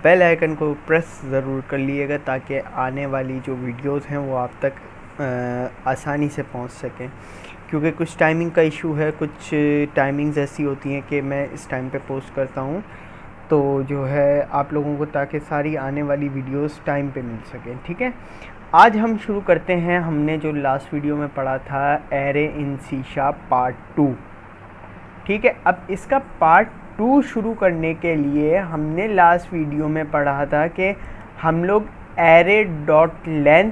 Bell icon को press ज़रूर कर लीजिएगा ताकि आने वाली जो वीडियोस हैं वो आप तक आसानी से पहुंच सकें, क्योंकि कुछ टाइमिंग का इशू है। कुछ टाइमिंग्स ऐसी होती हैं कि मैं इस टाइम पे पोस्ट करता हूं तो जो है आप लोगों को ताकि सारी आने वाली वीडियोस टाइम पे मिल सकें। ठीक है, आज हम शुरू करते हैं। हमने जो लास्ट वीडियो में पढ़ा था array in C sharp part 2। ठीक है, अब इसका पार्ट 2 शुरू करने के लिए हमने लास्ट वीडियो में पढ़ा था कि हम लोग एरे डॉट लेंथ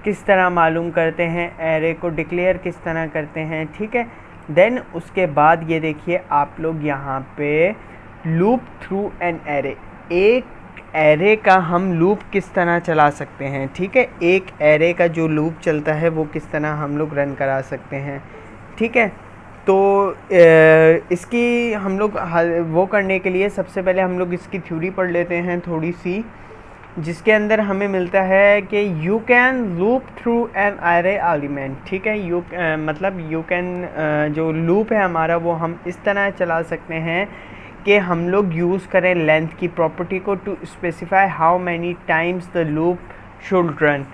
किस तरह मालूम करते हैं, एरे को डिक्लेयर किस तरह करते हैं। ठीक है, देन उसके बाद ये देखिए आप लोग यहाँ पे लूप थ्रू एन एरे, एक एरे का हम लूप किस तरह चला सकते हैं। ठीक है, एक एरे का जो लूप चलता है वो किस तरह हम लोग रन करा सकते हैं। ठीक है, तो इसकी हम लोग वो करने के लिए सबसे पहले हम लोग इसकी थ्योरी पढ़ लेते हैं थोड़ी सी, जिसके अंदर हमें मिलता है कि you can loop through an array element. ठीक है, मतलब यू कैन जो लूप है हमारा वो हम इस तरह चला सकते हैं कि हम लोग यूज़ करें लेंथ की प्रॉपर्टी को to specify how many times the loop should run.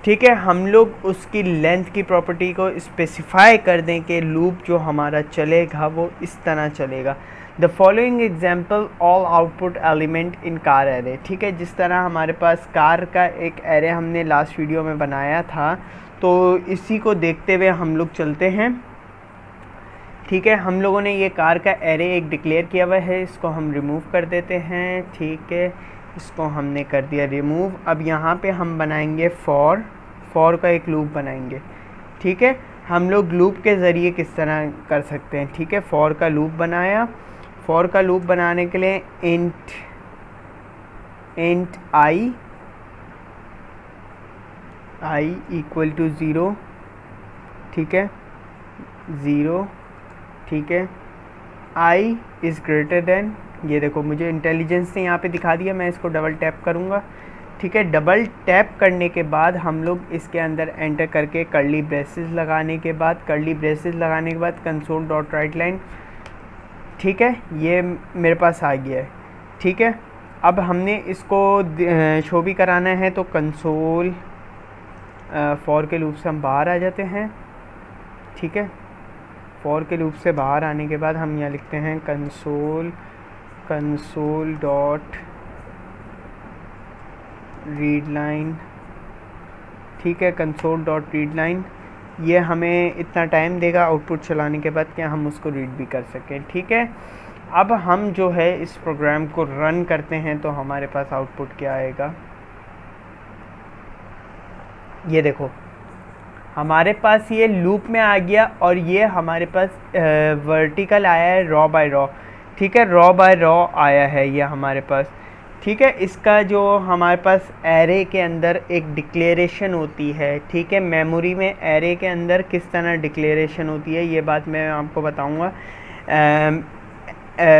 ठीक है, हम लोग उसकी लेंथ की प्रॉपर्टी को स्पेसिफाई कर दें कि लूप जो हमारा चलेगा वो इस तरह चलेगा। The following example all output element in car array. ठीक है, जिस तरह हमारे पास कार का एक एरे हमने लास्ट वीडियो में बनाया था, तो इसी को देखते हुए हम लोग चलते हैं। ठीक है, हम लोगों ने ये कार का एरे एक डिक्लेयर किया हुआ है, इसको हम रिमूव कर देते हैं। ठीक है, इसको हमने कर दिया रिमूव। अब यहाँ पे हम बनाएंगे फॉर का एक लूप बनाएंगे। ठीक है, हम लोग लूप के ज़रिए किस तरह कर सकते हैं। ठीक है, फॉर का लूप बनाया। फॉर का लूप बनाने के लिए इंट आई इक्वल टू 0। ठीक है, 0। ठीक है, आई इज़ ग्रेटर देन, ये देखो मुझे इंटेलिजेंस ने यहाँ पे दिखा दिया, मैं इसको डबल टैप करूँगा। ठीक है, डबल टैप करने के बाद हम लोग इसके अंदर एंटर करके कर्ली ब्रेसेस लगाने के बाद कंसोल डॉट राइट लाइन। ठीक है, ये मेरे पास आ गया है। ठीक है, अब हमने इसको शो भी कराना है तो कंसोल फॉर के लूप से हम बाहर आ जाते हैं। ठीक है, फॉर के लूप से बाहर आने के बाद हम यहाँ लिखते हैं कंसोल डॉट रीड लाइन। ठीक है, कंसोल डॉट रीड लाइन, ये हमें इतना टाइम देगा आउटपुट चलाने के बाद कि हम उसको रीड भी कर सकें। ठीक है, अब हम जो है इस प्रोग्राम को रन करते हैं तो हमारे पास आउटपुट क्या आएगा, ये देखो हमारे पास ये लूप में आ गया और ये हमारे पास वर्टिकल आया है रॉ बाय रॉ। ठीक है, रॉ बाय रॉ आया है ये हमारे पास। ठीक है, इसका जो हमारे पास एरे के अंदर एक डिक्लेरेशन होती है। ठीक है, मेमोरी में एरे के अंदर किस तरह डिक्लेरेशन होती है ये बात मैं आपको बताऊंगा।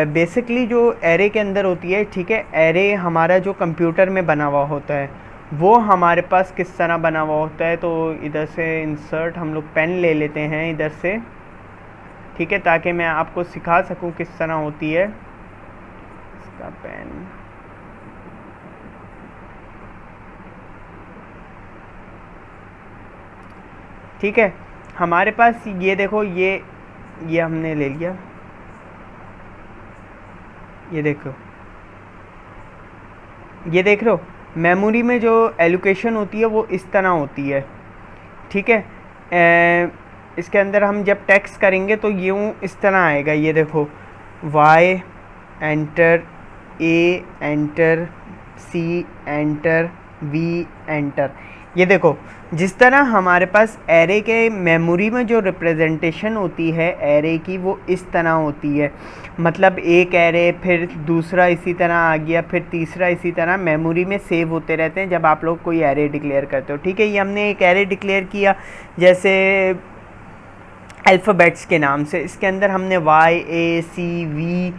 बेसिकली जो एरे के अंदर होती है, ठीक है, एरे हमारा जो कंप्यूटर में बना हुआ होता है वो हमारे पास किस तरह बना हुआ होता है। तो इधर से इंसर्ट हम लोग पेन ले लेते हैं इधर से। ठीक है, ताकि मैं आपको सिखा सकूं किस तरह होती है इसका पेन। ठीक है, हमारे पास ये देखो ये हमने ले लिया, ये देखो, ये देख रहे हो मेमोरी में जो एलोकेशन होती है वो इस तरह होती है। ठीक है, इसके अंदर हम जब टेक्स्ट करेंगे तो यूँ इस तरह आएगा, ये देखो Y enter, A enter, C enter, V enter. ये देखो जिस तरह हमारे पास एरे के मेमोरी में जो रिप्रेजेंटेशन होती है एरे की वो इस तरह होती है। मतलब एक एरे, फिर दूसरा इसी तरह आ गया, फिर तीसरा इसी तरह मेमोरी में सेव होते रहते हैं जब आप लोग कोई एरे डिक्लेयर करते हो। ठीक है, ये हमने एक एरे डिक्लेयर किया जैसे अल्फ़ाबेट्स के नाम से, इसके अंदर हमने वाई, ए, सी, वी,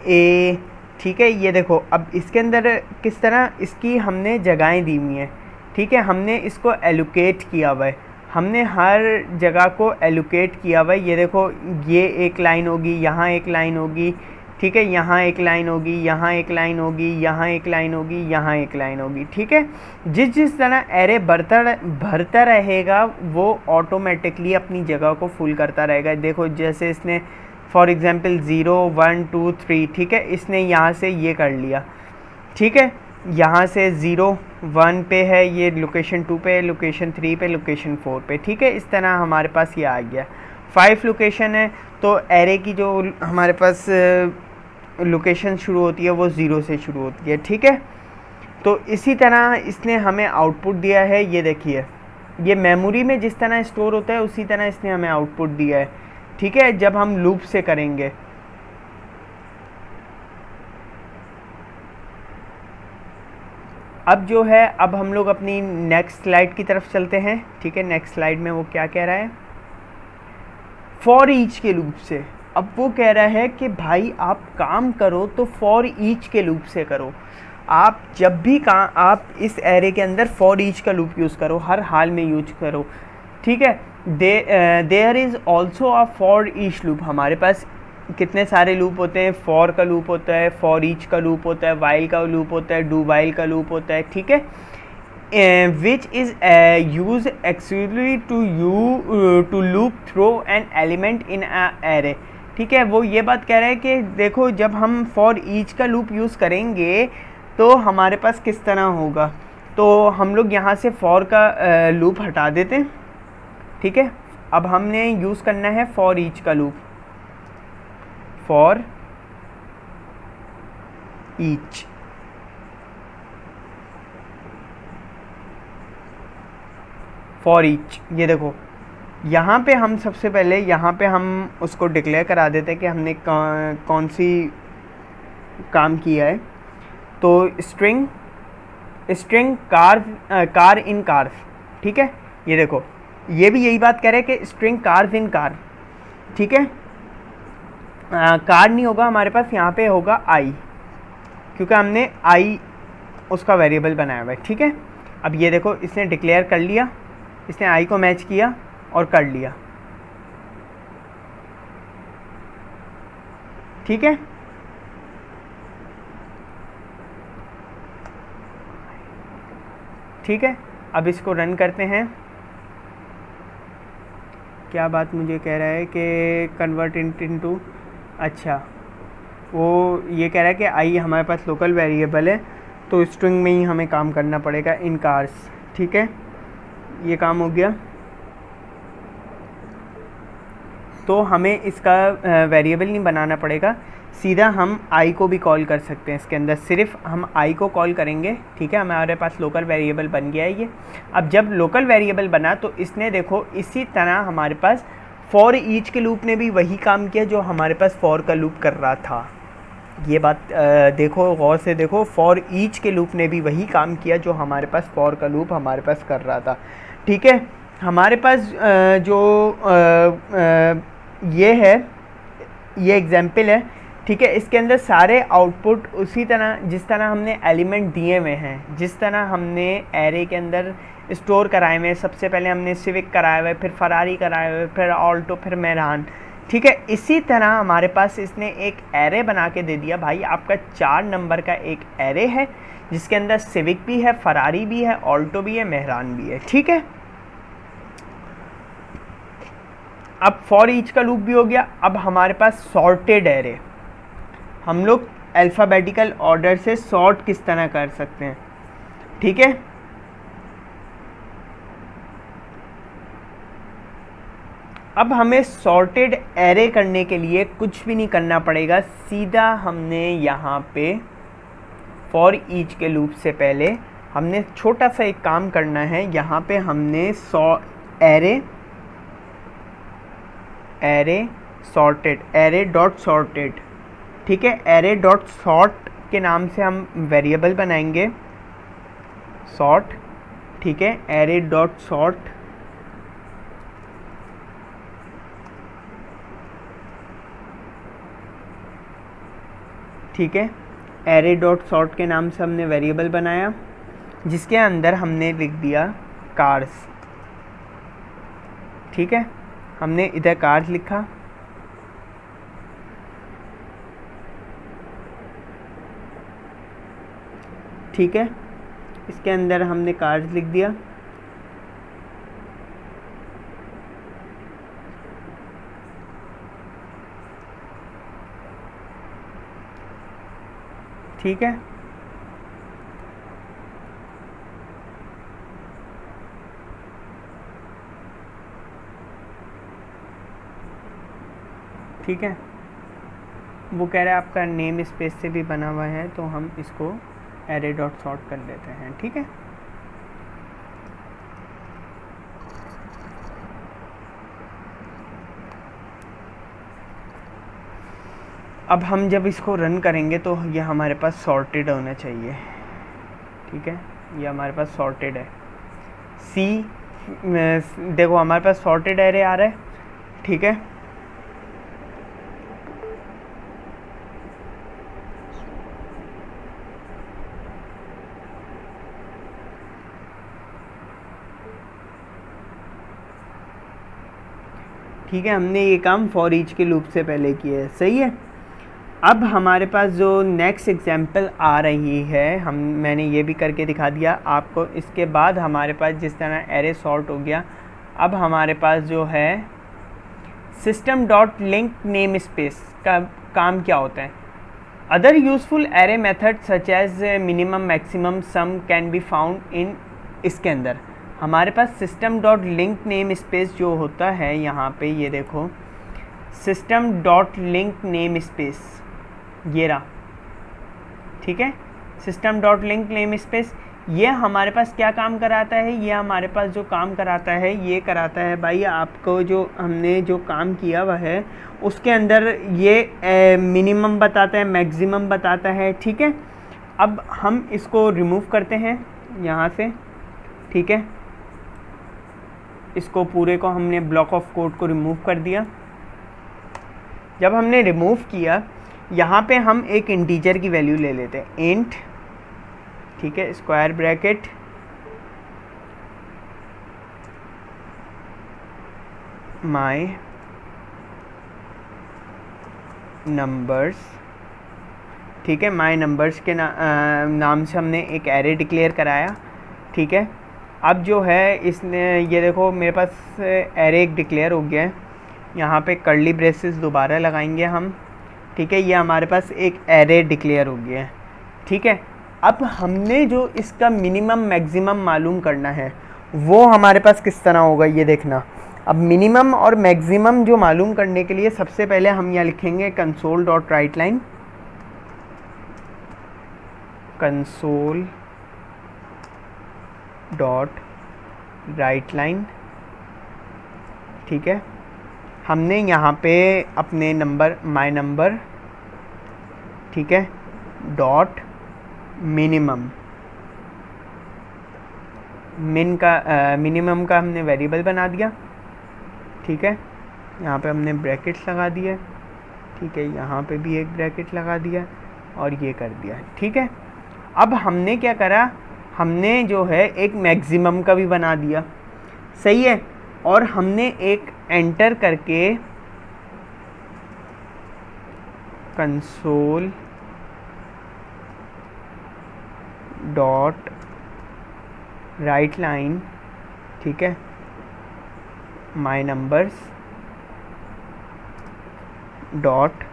ए। ठीक है, ये देखो अब इसके अंदर किस तरह इसकी हमने जगहें दी हुई हैं। ठीक है, हमने इसको एलोकेट किया हुआ है, हमने हर जगह को एलोकेट किया हुआ है। ये देखो ये एक लाइन होगी, यहाँ एक लाइन होगी, ठीक है, यहाँ एक लाइन होगी, यहाँ एक लाइन होगी, यहाँ एक लाइन होगी, यहाँ एक लाइन होगी। ठीक है, जिस जिस तरह एरे भरता रहेगा वो ऑटोमेटिकली अपनी जगह को फुल करता रहेगा। देखो जैसे इसने फॉर एग्जांपल 0 1 2 3, ठीक है, इसने यहाँ से ये कर लिया। ठीक है, यहाँ से 0 1 पे है, ये लोकेशन 2 पे, लोकेशन 3 पे, लोकेशन 4 पे। ठीक है, इस तरह हमारे पास ये आ गया। 5 लोकेशन है तो एरे की जो हमारे पास लोकेशन शुरू होती है वो 0 से शुरू होती है। ठीक है, तो इसी तरह इसने हमें आउटपुट दिया है। ये देखिए, ये मेमोरी में जिस तरह स्टोर होता है उसी तरह इसने हमें आउटपुट दिया है। ठीक है, जब हम लूप से करेंगे अब जो है, अब हम लोग अपनी नेक्स्ट स्लाइड की तरफ चलते हैं। ठीक है, नेक्स्ट स्लाइड में वो क्या कह रहा है, फॉर ईच के लूप से। अब वो कह रहा है कि भाई आप काम करो तो फॉर ईच के लूप से करो। आप जब भी आप इस एरे के अंदर फॉर ईच का लूप यूज़ करो, हर हाल में यूज करो। ठीक है, there is also a for each loop. हमारे पास कितने सारे लूप होते हैं, फॉर का लूप होता है, फॉर ईच का लूप होता है, वाइल का लूप होता है, डू वाइल का लूप होता है। ठीक है, which is used exclusively to loop through an element in a array। ठीक है, वो ये बात कह रहा है कि देखो जब हम फॉर ईच का लूप यूज़ करेंगे तो हमारे पास किस तरह होगा। तो हम लोग यहाँ से फॉर का लूप हटा देते हैं। ठीक है, अब हमने यूज़ करना है फॉर ईच का loop, for each. For each, ये देखो यहाँ पे हम सबसे पहले यहाँ पे हम उसको डिक्लेयर करा देते हैं कि हमने कौन सी काम किया है। तो स्ट्रिंग कार इन कार। ठीक है, ये देखो ये भी यही बात कह रहे हैं कि स्ट्रिंग कार्स इन कार। ठीक है, कार नहीं होगा हमारे पास, यहाँ पे होगा आई, क्योंकि हमने आई उसका वेरिएबल बनाया हुआ है। ठीक है, अब ये देखो इसने डिक्लेयर कर लिया, इसने आई को मैच किया और कर लिया। ठीक है, ठीक है, अब इसको रन करते हैं। क्या बात मुझे कह रहा है कि कन्वर्ट इनटू, अच्छा वो ये कह रहा है कि आई हमारे पास लोकल वेरिएबल है तो स्ट्रिंग में ही हमें काम करना पड़ेगा, इन कार्स। ठीक है, ये काम हो गया। तो हमें इसका वेरिएबल नहीं बनाना पड़ेगा, सीधा हम आई को भी कॉल कर सकते हैं इसके अंदर। सिर्फ हम आई को कॉल करेंगे। ठीक है, हमारे पास लोकल वेरिएबल बन गया है ये। अब जब लोकल वेरिएबल बना तो इसने देखो इसी तरह हमारे पास फॉर ईच के लूप ने भी वही काम किया जो हमारे पास फॉर का लूप कर रहा था। ये बात देखो, गौर से देखो, फॉर ईच के लूप ने भी वही काम किया जो हमारे पास फॉर का लूप हमारे पास कर रहा था। ठीक है, हमारे पास जो ये है, ये एग्जाम्पल है। ठीक है, इसके अंदर सारे आउटपुट उसी तरह जिस तरह हमने एलिमेंट दिए हुए हैं, जिस तरह हमने एरे के अंदर स्टोर कराए हुए हैं। सबसे पहले हमने सिविक कराया हुआ है, फिर फरारी कराया हुआ है, फिर ऑल्टो, फिर मेहरान। ठीक है, इसी तरह हमारे पास इसने एक एरे बना के दे दिया। भाई आपका 4 नंबर का एक एरे है जिसके अंदर सिविक भी है, फरारी भी है, ऑल्टो भी है, मेहरान भी है। ठीक है, अब फॉर ईच का लूप भी हो गया। अब हमारे पास सॉर्टेड एरे, हम लोग अल्फ़ाबेटिकल ऑर्डर से सॉर्ट किस तरह कर सकते हैं। ठीक है, अब हमें सॉर्टेड एरे करने के लिए कुछ भी नहीं करना पड़ेगा, सीधा हमने यहाँ पे फॉर ईच के लूप से पहले हमने छोटा सा एक काम करना है। यहाँ पे हमने array sorted, array dot sorted. ठीक है, एरे डॉट सॉर्ट के नाम से हम वेरिएबल बनाएंगे सॉर्ट। ठीक है, एरे डॉट सॉर्ट। ठीक है, एरे डॉट सॉर्ट के नाम से हमने वेरिएबल बनाया जिसके अंदर हमने लिख दिया कार्स। ठीक है, हमने इधर कार्स लिखा। ठीक है, इसके अंदर हमने कार्स लिख दिया। ठीक है, ठीक है, वो कह रहा है आपका नेम स्पेस से भी बना हुआ है, तो हम इसको एरे डॉट सॉर्ट कर लेते हैं। ठीक है, अब हम जब इसको रन करेंगे तो ये हमारे पास सॉर्टेड होना चाहिए। ठीक है, ये हमारे पास सॉर्टेड है। सी देखो हमारे पास सॉर्टेड एरे आ रहा है। ठीक है, ठीक है, हमने ये काम फॉर ईच के लूप से पहले किया है। सही है, अब हमारे पास जो नेक्स्ट एग्जांपल आ रही है, मैंने ये भी करके दिखा दिया आपको। इसके बाद हमारे पास जिस तरह एरे सॉर्ट हो गया, अब हमारे पास जो है system dot LINQ name space का काम क्या होता है। Other useful array method such as minimum maximum sum can be found in, इसके अंदर हमारे पास system dot LINQ name space जो होता है, यहाँ पे ये देखो system dot LINQ name space, ये रहा। ठीक है, system dot LINQ name space ये हमारे पास क्या काम कराता है, ये हमारे पास जो काम कराता है ये कराता है भाई आपको, जो हमने जो काम किया हुआ है उसके अंदर ये मिनिमम बताता है, मैक्सिमम बताता है। ठीक है, अब हम इसको रिमूव करते हैं यहाँ से। ठीक है, इसको पूरे को हमने ब्लॉक ऑफ कोड को रिमूव कर दिया। जब हमने रिमूव किया, यहाँ पे हम एक इंटीजर की वैल्यू ले लेते हैं, इंट। ठीक है, स्क्वायर ब्रैकेट माय नंबर्स। ठीक है, माय नंबर्स के नाम से हमने एक एरे डिक्लेयर कराया। ठीक है, अब जो है इसने ये देखो मेरे पास एरे एक डिक्लेयर हो गया है। यहाँ पे कर्ली ब्रेसेस दोबारा लगाएंगे हम। ठीक है, ये हमारे पास एक एरे डिक्लेयर हो गया है। ठीक है, अब हमने जो इसका मिनिमम मैक्सिमम मालूम करना है वो हमारे पास किस तरह होगा ये देखना। अब मिनिमम और मैक्सिमम जो मालूम करने के लिए सबसे पहले हम यहाँ लिखेंगे console dot right line, console dot right line. ठीक है, हमने यहाँ पे अपने नंबर माय नंबर, ठीक है, डॉट मिनिमम, मिनिमम का हमने वेरिएबल बना दिया। ठीक है, यहाँ पे हमने ब्रैकेट्स लगा दिया। ठीक है, यहाँ पे भी एक ब्रैकेट लगा दिया और ये कर दिया। ठीक है, अब हमने क्या करा, हमने जो है एक मैक्सिमम का भी बना दिया। सही है, और हमने एक एंटर करके कंसोल डॉट राइट लाइन, ठीक है, माय नंबर्स डॉट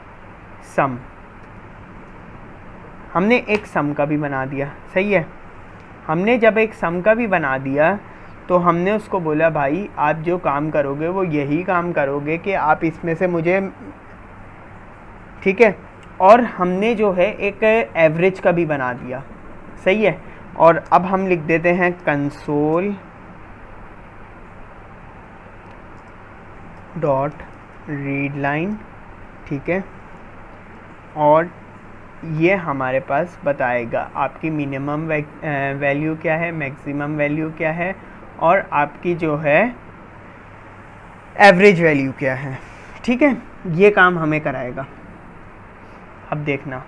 सम, हमने एक सम का भी बना दिया। सही है, हमने जब एक सम का भी बना दिया तो हमने उसको बोला भाई आप जो काम करोगे वो यही काम करोगे कि आप इसमें से मुझे, ठीक है, और हमने जो है एक एवरेज का भी बना दिया। सही है, और अब हम लिख देते हैं कंसोल डॉट रीड लाइन। ठीक है, और ये हमारे पास बताएगा आपकी मिनिमम वैल्यू क्या है, मैक्सिमम वैल्यू क्या है, और आपकी जो है एवरेज वैल्यू क्या है। ठीक है, ये काम हमें कराएगा। अब देखना,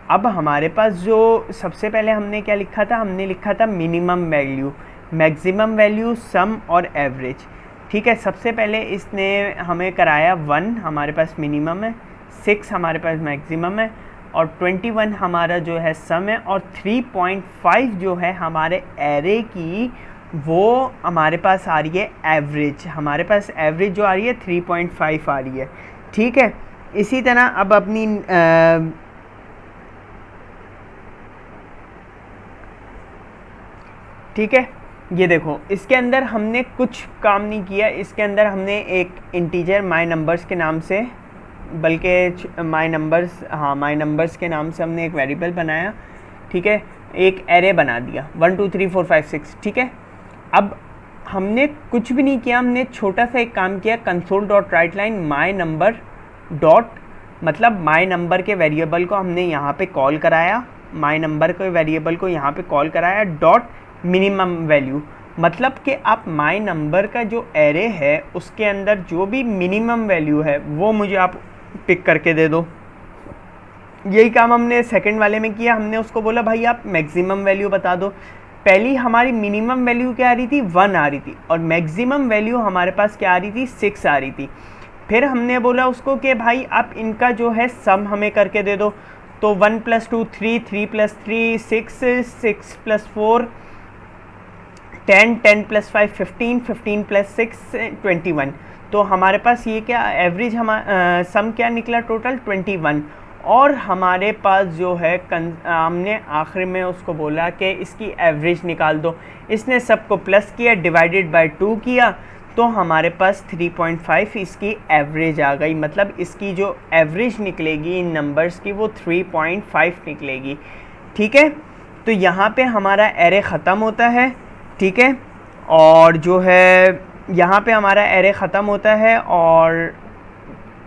अब हमारे पास जो सबसे पहले हमने क्या लिखा था, हमने लिखा था मिनिमम वैल्यू, मैक्सिमम वैल्यू, सम और एवरेज। ठीक है, सबसे पहले इसने हमें कराया 1 हमारे पास मिनिमम है, 6 हमारे पास मैक्सिमम है। और 21 हमारा जो है सम है, और 3.5 जो है हमारे एरे की वो हमारे पास आ रही है एवरेज। हमारे पास एवरेज जो आ रही है 3.5 आ रही है। ठीक है, इसी तरह अब अपनी ठीक है, ये देखो इसके अंदर हमने कुछ काम नहीं किया। इसके अंदर हमने एक इंटीजर माय नंबर्स के नाम से, बल्कि माय नंबर्स के नाम से हमने एक वेरिएबल बनाया। ठीक है, एक एरे बना दिया 1 2 3 4 5 6। ठीक है, अब हमने कुछ भी नहीं किया, हमने छोटा सा एक काम किया, console.writeLine माय नंबर डॉट, मतलब माय नंबर के वेरिएबल को हमने यहाँ पे कॉल कराया, माय नंबर के वेरिएबल को यहाँ पे कॉल कराया डॉट मिनिमम वैल्यू, मतलब कि आप माय नंबर का जो एरे है उसके अंदर जो भी मिनिमम वैल्यू है वो मुझे आप पिक करके दे दो। यही काम हमने सेकंड वाले में किया। हमने उसको बोला भाई आप मैक्सिमम वैल्यू बता दो। पहली हमारी मिनिमम वैल्यू क्या आ रही थी, 1 आ रही थी, और मैक्सिमम वैल्यू हमारे पास क्या आ रही थी, 6 आ रही थी। फिर हमने बोला उसको कि भाई आप इनका जो है सम हमें करके दे दो। तो 1 + 2 3, 3 + 3 6, 6 + 4 10, 10 + 5 15, 15 + 6 21। तो हमारे पास ये क्या एवरेज सम क्या निकला, टोटल 21। और हमारे पास जो है हमने आखिर में उसको बोला कि इसकी एवरेज निकाल दो। इसने सबको प्लस किया, डिवाइडेड बाय 2 किया, तो हमारे पास 3.5 इसकी एवरेज आ गई। मतलब इसकी जो एवरेज निकलेगी इन नंबर्स की वो 3.5 निकलेगी। ठीक है, तो यहाँ पे हमारा एरे ख़त्म होता है। ठीक है, और जो है यहाँ पे हमारा एरे ख़त्म होता है। और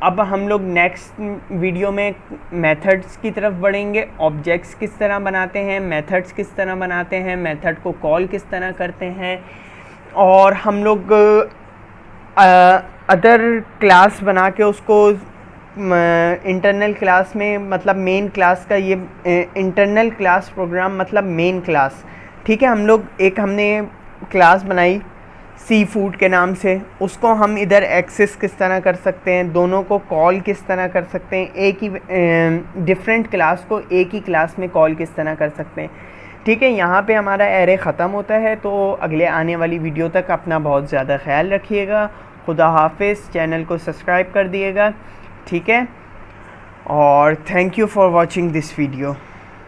अब हम लोग नेक्स्ट वीडियो में मेथड्स की तरफ बढ़ेंगे। ऑब्जेक्ट्स किस तरह बनाते हैं, मेथड्स किस तरह बनाते हैं, मेथड को कॉल किस तरह करते हैं, और हम लोग अदर क्लास बना के उसको इंटरनल क्लास में, मतलब मेन क्लास का ये इंटरनल क्लास प्रोग्राम मतलब मेन क्लास। ठीक है, हम लोग हमने क्लास बनाई सी फूड के नाम से, उसको हम इधर एक्सेस किस तरह कर सकते हैं, दोनों को कॉल किस तरह कर सकते हैं, एक ही डिफरेंट क्लास को एक ही क्लास में कॉल किस तरह कर सकते हैं। ठीक है, यहाँ पे हमारा एरे ख़त्म होता है। तो अगले आने वाली वीडियो तक अपना बहुत ज़्यादा ख्याल रखिएगा। खुदा हाफिज़, चैनल को सब्सक्राइब कर दिएगा। ठीक है, और thank you for watching this video.